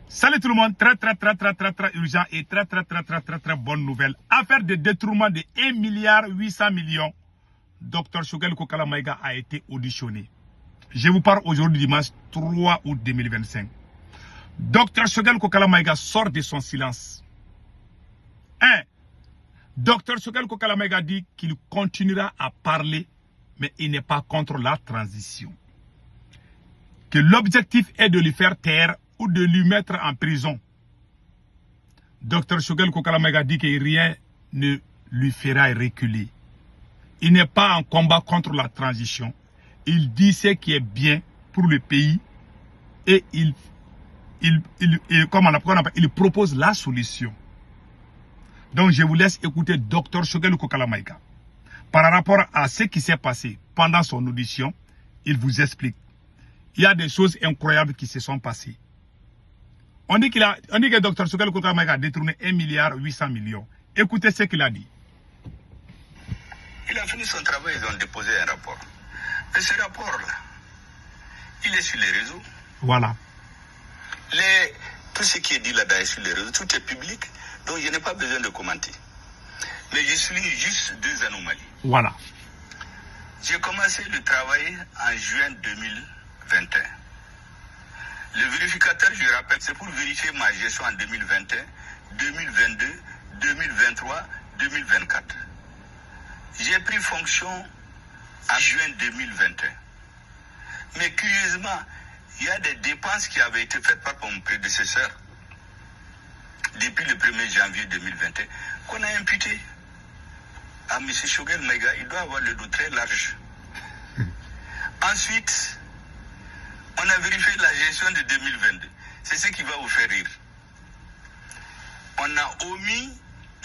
Salut tout le monde, très urgent et très bonne nouvelle. Affaire de détournement de 1,8 milliard. Dr Choguel Kokala Maïga a été auditionné. Je vous parle aujourd'hui dimanche 3 août 2025. Dr Choguel Kokala Maïga sort de son silence. 1. Dr Choguel Kokala Maïga dit qu'il continuera à parler, mais il n'est pas contre la transition. Que l'objectif est de lui faire taire ou de lui mettre en prison. Dr Choguel Kokala Maïga dit que rien ne lui fera reculer. Il n'est pas en combat contre la transition. Il dit ce qui est bien pour le pays et il propose la solution. Donc je vous laisse écouter Dr Choguel Kokala Maïga. Par rapport à ce qui s'est passé pendant son audition, il vous explique. Il y a des choses incroyables qui se sont passées. On dit que Dr Choguel Kokala Maïga a détourné 1,8 milliard. Écoutez ce qu'il a dit. Il a fini son travail, ils ont déposé un rapport. Et ce rapport-là, il est sur les réseaux. Voilà. Tout ce qui est dit là-dedans est sur les réseaux, tout est public, donc je n'ai pas besoin de commenter. Mais je souligne juste deux anomalies. Voilà. J'ai commencé le travail en juin 2021. Le vérificateur, je rappelle, c'est pour vérifier ma gestion en 2021, 2022, 2023, 2024. J'ai pris fonction en juin 2021. Mais curieusement, il y a des dépenses qui avaient été faites par mon prédécesseur depuis le 1er janvier 2021 qu'on a imputées à M. Choguel Maïga. Il doit avoir le dos très large. Ensuite, on a vérifié la gestion de 2022. C'est ce qui va vous faire rire. On a omis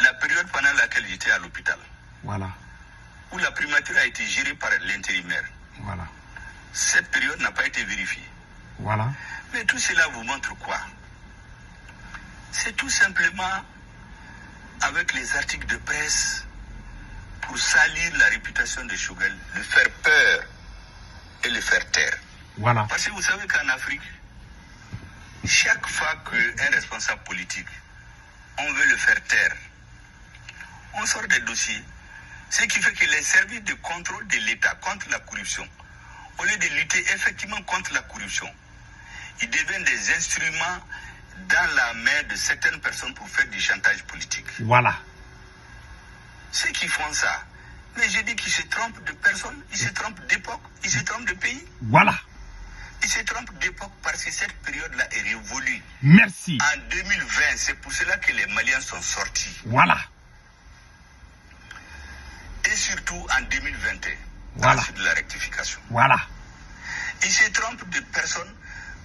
la période pendant laquelle j'étais à l'hôpital. Voilà. Où la primature a été gérée par l'intérimaire. Voilà. Cette période n'a pas été vérifiée. Voilà. Mais tout cela vous montre quoi? C'est tout simplement avec les articles de presse pour salir la réputation de Choguel, le faire peur et le faire taire. Voilà. Parce que vous savez qu'en Afrique, chaque fois qu'un responsable politique, on veut le faire taire, on sort des dossiers. Ce qui fait que les services de contrôle de l'État contre la corruption, au lieu de lutter effectivement contre la corruption, ils deviennent des instruments dans la main de certaines personnes pour faire du chantage politique. Voilà. Ceux qui font ça, mais je dis qu'ils se trompent de personnes, ils se trompent d'époque, ils se trompent de pays. Voilà. Ils se trompent d'époque parce que cette période-là est révolue. Merci. En 2020, c'est pour cela que les Maliens sont sortis. Voilà. Et surtout en 2021, voilà. De la rectification. Voilà. Ils se trompent de personnes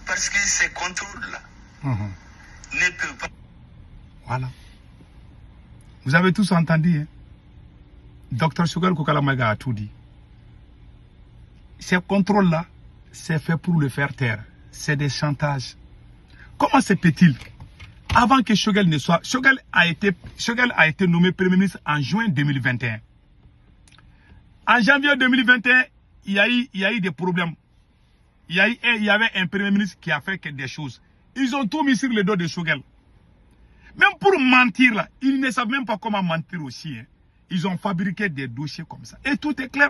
parce que ces contrôles-là ne peuvent pas... Voilà. Vous avez tous entendu, hein? Dr Choguel Kokala Maïga a tout dit. Ces contrôles-là, c'est fait pour le faire taire. C'est des chantages. Comment se peut-il? Avant que Choguel ne soit... Choguel a été nommé Premier ministre en juin 2021. En janvier 2021, il y a eu des problèmes. Il y avait un Premier ministre qui a fait des choses. Ils ont tout mis sur le dos de Choguel. Même pour mentir, là, ils ne savent même pas comment mentir aussi. Hein. Ils ont fabriqué des dossiers comme ça. Et tout est clair.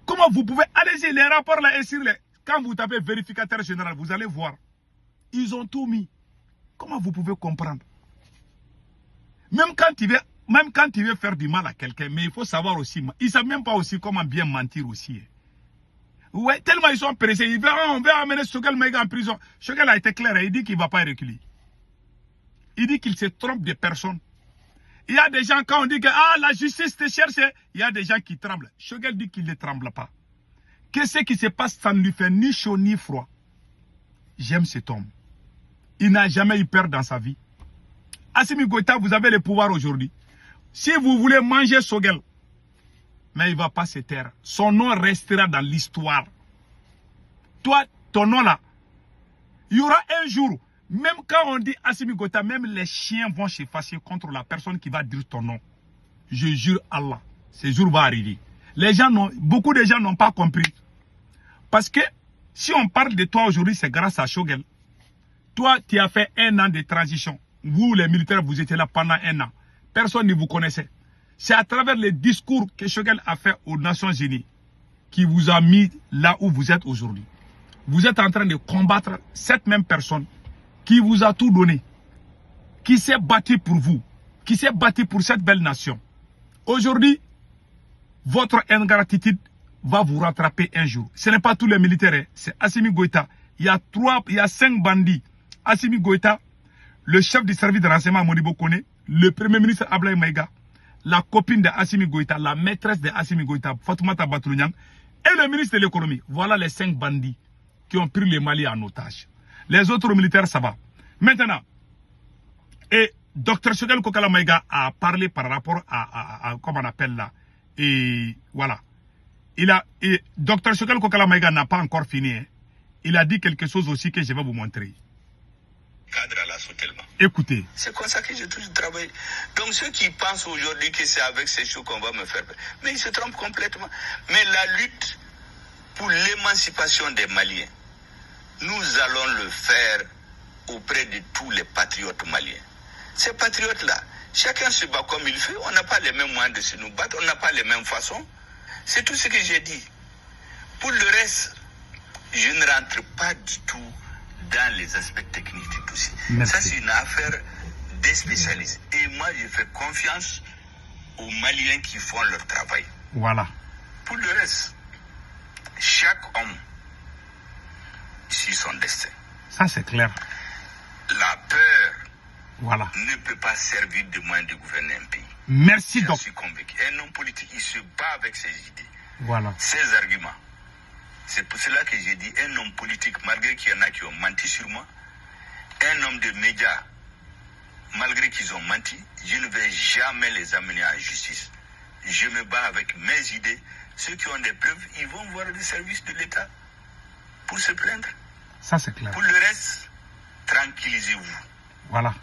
Comment vous pouvez... Allez-y, les rapports là et sur les... Quand vous tapez vérificateur général, vous allez voir. Ils ont tout mis. Comment vous pouvez comprendre? Même quand il veut faire du mal à quelqu'un, mais il faut savoir aussi, ils ne savent même pas aussi comment bien mentir aussi. Ouais, tellement ils sont pressés, on va amener Choguel Maïga en prison. Choguel a été clair, il dit qu'il ne va pas reculer. Il dit qu'il se trompe de personnes. Il y a des gens, quand on dit que la justice te cherche, il y a des gens qui tremblent. Choguel dit qu'il ne tremble pas. Qu'est-ce qui se passe, ça ne lui fait ni chaud ni froid. J'aime cet homme. Il n'a jamais eu peur dans sa vie. Assimi Goïta, vous avez le pouvoir aujourd'hui. Si vous voulez manger Choguel, mais il ne va pas se taire. Son nom restera dans l'histoire. Toi, ton nom là, il y aura un jour, même quand on dit Assimi Goïta, même les chiens vont se fâcher contre la personne qui va dire ton nom. Je jure Allah, ce jour va arriver. Beaucoup de gens n'ont pas compris. Parce que si on parle de toi aujourd'hui, c'est grâce à Choguel. Toi, tu as fait 1 an de transition. Vous, les militaires, vous étiez là pendant 1 an. Personne ne vous connaissait. C'est à travers les discours que Choguel a fait aux Nations Unies qui vous a mis là où vous êtes aujourd'hui. Vous êtes en train de combattre cette même personne qui vous a tout donné, qui s'est battue pour vous, qui s'est battue pour cette belle nation. Aujourd'hui, votre ingratitude va vous rattraper un jour. Ce n'est pas tous les militaires, c'est Assimi Goïta. Il y a 5 bandits. Assimi Goïta, le chef du service de renseignement Modibo Kone, le premier ministre Ablaye Maïga, la copine de Assimi Goïta, la maîtresse de Assimi Goïta, Fatoumata Batounian, et le ministre de l'économie. Voilà les 5 bandits qui ont pris le Mali en otage. Les autres militaires, ça va. Maintenant, et Dr Choguel Kokala Maïga a parlé par rapport à comment on appelle là. Et voilà. Dr Choguel Kokala Maïga n'a pas encore fini. Hein. Il a dit quelque chose aussi que je vais vous montrer. Cadre à la soutèlement. Écoutez. C'est comme ça que j'ai toujours travaillé. Donc ceux qui pensent aujourd'hui que c'est avec ces choses qu'on va me faire, mais ils se trompent complètement. Mais la lutte pour l'émancipation des Maliens, nous allons le faire auprès de tous les patriotes maliens. Ces patriotes-là, chacun se bat comme il fait. On n'a pas les mêmes moyens de se nous battre, on n'a pas les mêmes façons. C'est tout ce que j'ai dit. Pour le reste, je ne rentre pas du tout dans les aspects techniques du dossier. Merci. Ça, c'est une affaire des spécialistes. Et moi, je fais confiance aux Maliens qui font leur travail. Voilà. Pour le reste, chaque homme suit son destin. Ça, c'est clair. La peur voilà. ne peut pas servir de moyen de gouverner un pays. Merci, Je suis convaincu. Un homme politique, il se bat avec ses idées, voilà. ses arguments. C'est pour cela que j'ai dit un homme politique, malgré qu'il y en a qui ont menti sur moi, un homme de médias, malgré qu'ils ont menti, je ne vais jamais les amener en justice. Je me bats avec mes idées. Ceux qui ont des preuves, ils vont voir les services de l'État pour se plaindre. Ça, c'est clair. Pour le reste, tranquillisez-vous. Voilà.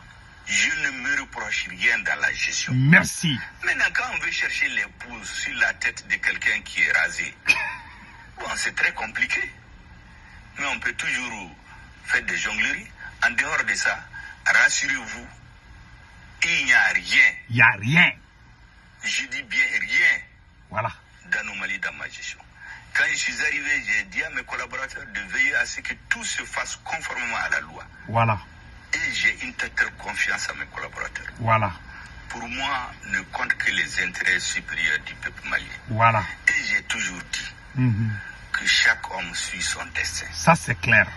Je ne me reproche rien dans la gestion. Merci. Maintenant, quand on veut chercher les pouces sur la tête de quelqu'un qui est rasé, bon, c'est très compliqué. Mais on peut toujours faire des jongleries. En dehors de ça, rassurez-vous, il n'y a rien. Il n'y a rien. Je dis bien rien. Voilà. Dans nos Mali, dans ma gestion. Quand je suis arrivé, j'ai dit à mes collaborateurs de veiller à ce que tout se fasse conformément à la loi. Voilà. Et j'ai une totale confiance à mes collaborateurs. Voilà. Pour moi, ne compte que les intérêts supérieurs du peuple malien. Voilà. Et j'ai toujours dit que chaque homme suit son destin. Ça, c'est clair.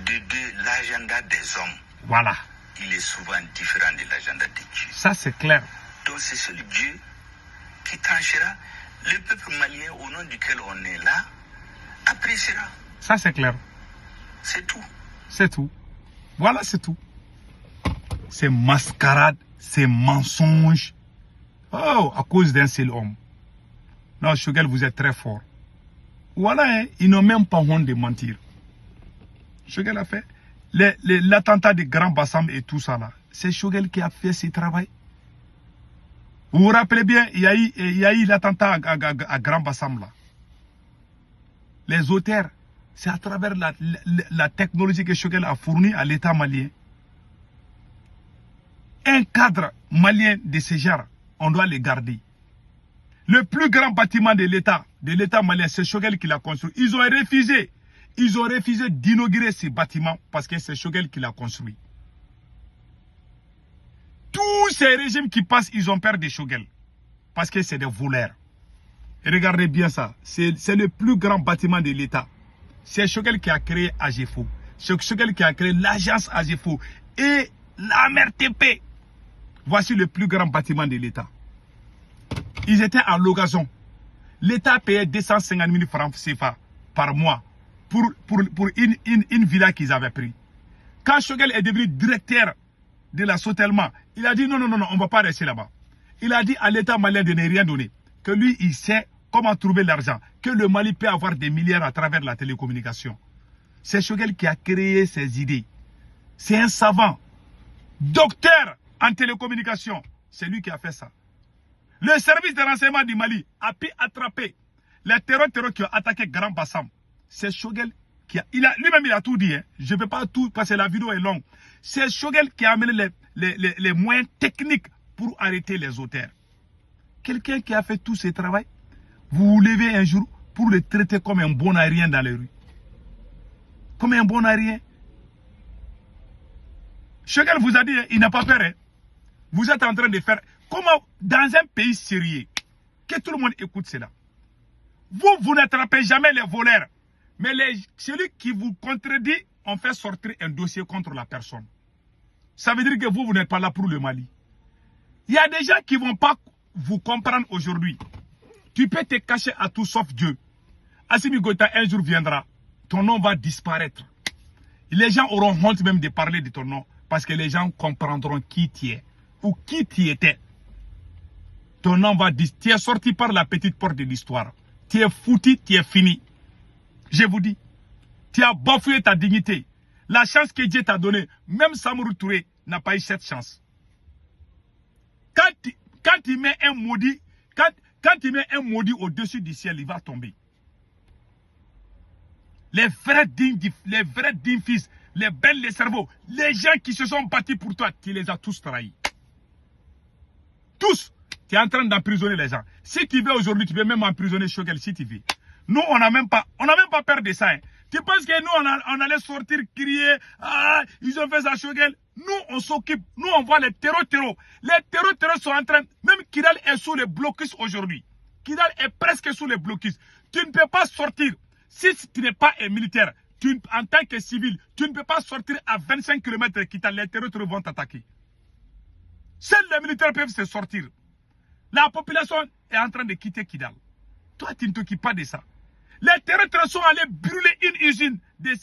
De l'agenda des hommes. Voilà. Il est souvent différent de l'agenda de Dieu. Ça, c'est clair. Donc, c'est seul Dieu qui tranchera. Le peuple malien, au nom duquel on est là, appréciera. Ça, c'est clair. C'est tout. C'est tout. Voilà, c'est tout. C'est mascarade, c'est mensonge. Oh, à cause d'un seul homme. Non, Choguel, vous êtes très fort. Voilà, hein, ils n'ont même pas honte de mentir. Choguel a fait l'attentat de Grand Bassam et tout ça là. C'est Choguel qui a fait ce travail. Vous vous rappelez bien, il y a eu l'attentat à Grand Bassam là. Les auteurs, c'est à travers la technologie que Choguel a fournie à l'État malien. Un cadre malien de ce genre, on doit le garder. Le plus grand bâtiment de l'État malien, c'est Choguel qui l'a construit. Ils ont refusé d'inaugurer ce bâtiment parce que c'est Choguel qui l'a construit. Tous ces régimes qui passent, ils ont peur de Choguel. Parce que c'est des voleurs. Et regardez bien ça. C'est le plus grand bâtiment de l'État. C'est Choguel qui a créé AGEFO. C'est Choguel qui a créé l'agence AGEFO. Et l'AMRTP. Voici le plus grand bâtiment de l'État. Ils étaient en location. L'État payait 250 000 francs CFA par mois pour une villa qu'ils avaient pris. Quand Choguel est devenu directeur de la Sotelma, il a dit non, on ne va pas rester là-bas. Il a dit à l'État malien de ne rien donner. Que lui, il sait comment trouver l'argent. Que le Mali peut avoir des milliards à travers la télécommunication. C'est Choguel qui a créé ces idées. C'est un savant. Docteur en télécommunication. C'est lui qui a fait ça. Le service de renseignement du Mali a pu attraper les terroristes qui ont attaqué Grand Bassam. C'est Choguel lui-même, il a tout dit. Hein. Je ne peux pas tout, parce que la vidéo est longue. C'est Shogel qui a amené les moyens techniques pour arrêter les auteurs. Quelqu'un qui a fait tout ce travail, vous vous levez un jour pour le traiter comme un bon à rien dans les rues. Comme un bon à rien. Shogel vous a dit, hein, il n'a pas peur. Hein. Vous êtes en train de faire... Comment, dans un pays sérieux, que tout le monde écoute cela. Vous n'attrapez jamais les voleurs. Mais celui qui vous contredit, on fait sortir un dossier contre la personne. Ça veut dire que vous n'êtes pas là pour le Mali. Il y a des gens qui ne vont pas vous comprendre aujourd'hui. Tu peux te cacher à tout sauf Dieu. Assimi Goïta, un jour viendra. Ton nom va disparaître. Les gens auront honte même de parler de ton nom. Parce que les gens comprendront qui tu es. Ou qui tu étais. Ton nom va disparaître. Tu es sorti par la petite porte de l'histoire. Tu es foutu, tu es fini. Je vous dis. Tu as bafoué ta dignité. La chance que Dieu t'a donnée. Même Samorou Touré n'a pas eu cette chance. Quand il met un maudit, quand il met un maudit au-dessus du ciel, il va tomber. Les vrais dignes fils, les belles, les cerveaux, les gens qui se sont battus pour toi, tu les as tous trahis. Tous. Tu es en train d'emprisonner les gens. Si tu veux aujourd'hui, tu peux même emprisonner Shogel si tu veux. Nous, on n'a même pas peur de ça. Hein. Tu penses que nous, on allait sortir, crier, ah, ils ont fait ça Shogel. Nous, on s'occupe. Nous, on voit les terreaux. Les terreaux sont en train, même Kidal est sous les blocus aujourd'hui. Kidal est presque sous les blocus. Tu ne peux pas sortir. Si tu n'es pas un militaire, en tant que civil, tu ne peux pas sortir à 25 km de Kidal. Les terreaux vont t'attaquer. Seuls les militaires peuvent se sortir. La population est en train de quitter Kidal. Toi, tu ne t'occupes pas de ça. Les terroristes sont allés brûler une usine de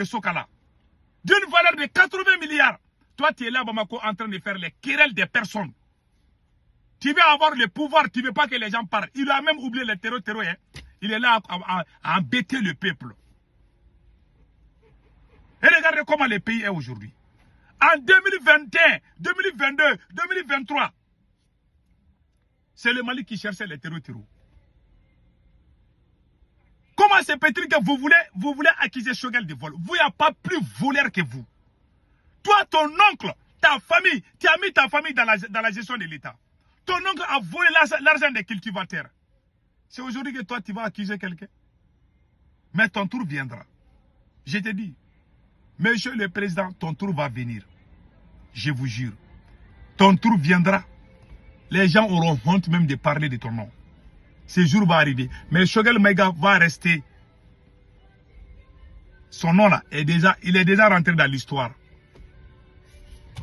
Sokala. D'une valeur de 80 milliards. Toi, tu es là, Bamako, en train de faire les querelles des personnes. Tu veux avoir le pouvoir, tu ne veux pas que les gens parlent. Il a même oublié les terroristes. Hein. Il est là à embêter le peuple. Et regardez comment le pays est aujourd'hui. En 2021, 2022, 2023, c'est le Mali qui cherchait les terroristes. Comment c'est peut-il que vous voulez accuser Shogel de vol? Vous, il n'y a pas plus voleur que vous. Toi, ton oncle, ta famille, tu as mis ta famille dans la gestion de l'État. Ton oncle a volé l'argent des cultivateurs. C'est aujourd'hui que toi, tu vas accuser quelqu'un. Mais ton tour viendra. Je te dis, monsieur le président, ton tour va venir. Je vous jure. Ton tour viendra. Les gens auront honte même de parler de ton nom. Ce jour va arriver. Mais Shogel Maïga va rester. Son nom là, il est déjà rentré dans l'histoire.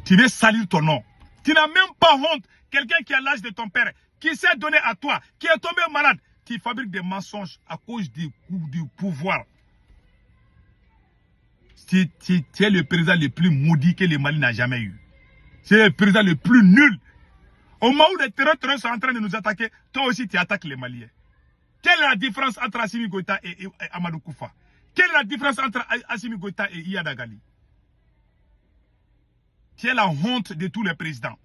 Tu veux salir ton nom. Tu n'as même pas honte. Quelqu'un qui a l'âge de ton père, qui s'est donné à toi, qui est tombé malade, qui fabrique des mensonges à cause du pouvoir. Tu es le président le plus maudit que le Mali n'a jamais eu. C'est le président le plus nul. Au moment où les terroristes sont en train de nous attaquer, toi aussi tu attaques les Maliens. Quelle est la différence entre Assimi Goïta et Amadou Koufa? Quelle est la différence entre Assimi Goïta et Iyad Agali? Tu es la honte de tous les présidents.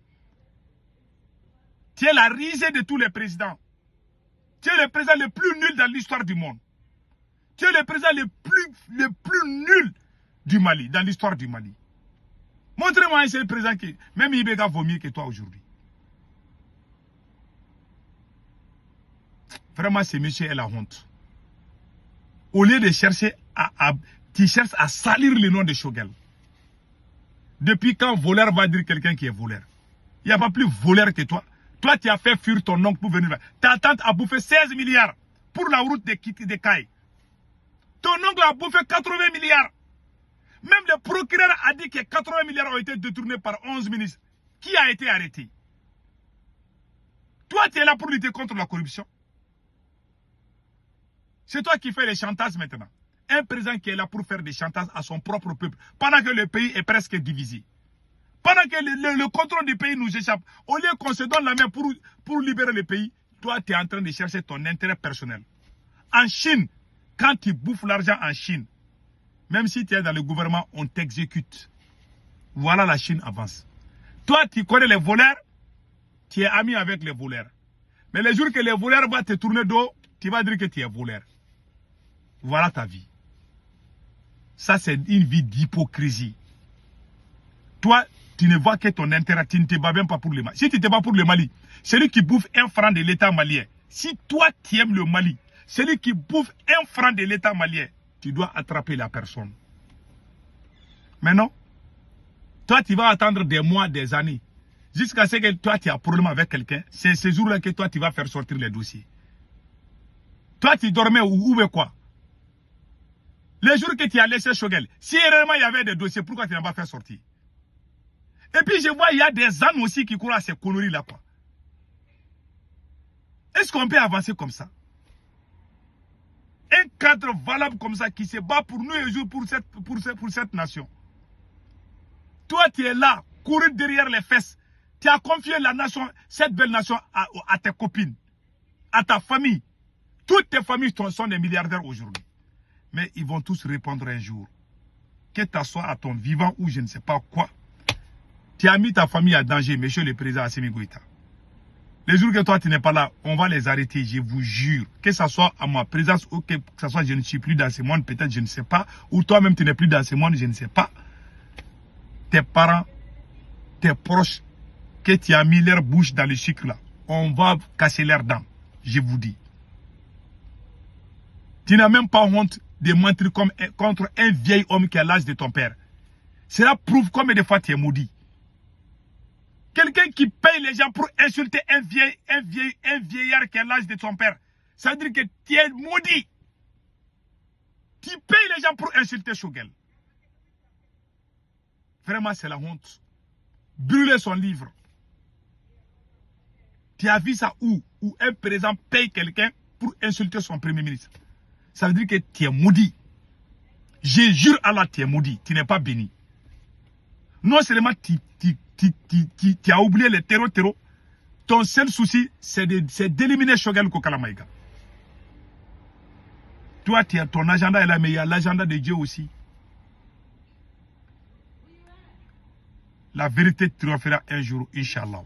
Tu es la risée de tous les présidents. Tu es le président le plus nul dans l'histoire du monde. Tu es le président le plus nul du Mali, dans l'histoire du Mali. Montrez-moi un seul président qui, même Ibeka vaut mieux que toi aujourd'hui. Vraiment, ce monsieur est la honte. Au lieu de chercher tu cherches à salir le nom de Shogel. Depuis quand voleur va dire quelqu'un qui est voleur? Il n'y a pas plus voleur que toi. Toi, tu as fait fuir ton oncle pour venir. Ta tante a bouffé 16 milliards pour la route de Kaye. Ton oncle a bouffé 80 milliards. Même le procureur a dit que 80 milliards ont été détournés par 11 ministres. Qui a été arrêté? Toi, tu es là pour lutter contre la corruption. C'est toi qui fais les chantages maintenant. Un président qui est là pour faire des chantages à son propre peuple, pendant que le pays est presque divisé. Pendant que le contrôle du pays nous échappe, au lieu qu'on se donne la main pour libérer le pays, toi, tu es en train de chercher ton intérêt personnel. En Chine, quand tu bouffes l'argent en Chine, même si tu es dans le gouvernement, on t'exécute. Voilà, la Chine avance. Toi, tu connais les voleurs, tu es ami avec les voleurs. Mais le jour que les voleurs vont te tourner dos, tu vas dire que tu es voleur. Voilà ta vie. Ça, c'est une vie d'hypocrisie. Toi, tu ne vois que ton intérêt, tu ne te bats même pas pour le Mali. Si tu ne te bats pour le Mali, celui qui bouffe 1 franc de l'État malien, si toi tu aimes le Mali, celui qui bouffe 1 franc de l'État malien, tu dois attraper la personne. Mais non, toi tu vas attendre des mois, des années, jusqu'à ce que toi tu as un problème avec quelqu'un. C'est ce jour-là que toi tu vas faire sortir les dossiers. Toi tu dormais ou quoi? Les jours que tu as laissé Choguel, si réellement il y avait des dossiers, pourquoi tu n'as pas fait sortir? Et puis je vois, il y a des ânes aussi qui courent à ces conneries-là, quoi. Est-ce qu'on peut avancer comme ça? Un cadre valable comme ça qui se bat pour nous et jour pour cette nation. Toi, tu es là, courir derrière les fesses. Tu as confié la nation, cette belle nation, à tes copines, à ta famille. Toutes tes familles sont des milliardaires aujourd'hui. Mais ils vont tous répondre un jour. Que tu sois à ton vivant ou je ne sais pas quoi. Tu as mis ta famille à danger, monsieur le président Assimi Goïta. Les jours que toi tu n'es pas là, on va les arrêter, je vous jure. Que ce soit à ma présence ou que ce soit je ne suis plus dans ce monde, peut-être je ne sais pas. Ou toi-même tu n'es plus dans ce monde, je ne sais pas. Tes parents, tes proches, que tu as mis leur bouche dans le sucre là, on va casser leurs dents, je vous dis. Tu n'as même pas honte de mentir contre un vieil homme qui a l'âge de ton père. Cela prouve combien de fois tu es maudit. Quelqu'un qui paye les gens pour insulter un vieillard qui a l'âge de son père, ça veut dire que tu es maudit. Tu payes les gens pour insulter Choguel. Vraiment, c'est la honte. Brûler son livre. Tu as vu ça où un président paye quelqu'un pour insulter son premier ministre. Ça veut dire que tu es maudit. Je jure à Allah, tu es maudit. Tu n'es pas béni. Non seulement tu as oublié les terreaux. Ton seul souci, c'est d'éliminer Choguel Kokalamaïga. Toi, ton agenda est là, mais il y a l'agenda de Dieu aussi. La vérité triomphera un jour, Inch'Allah.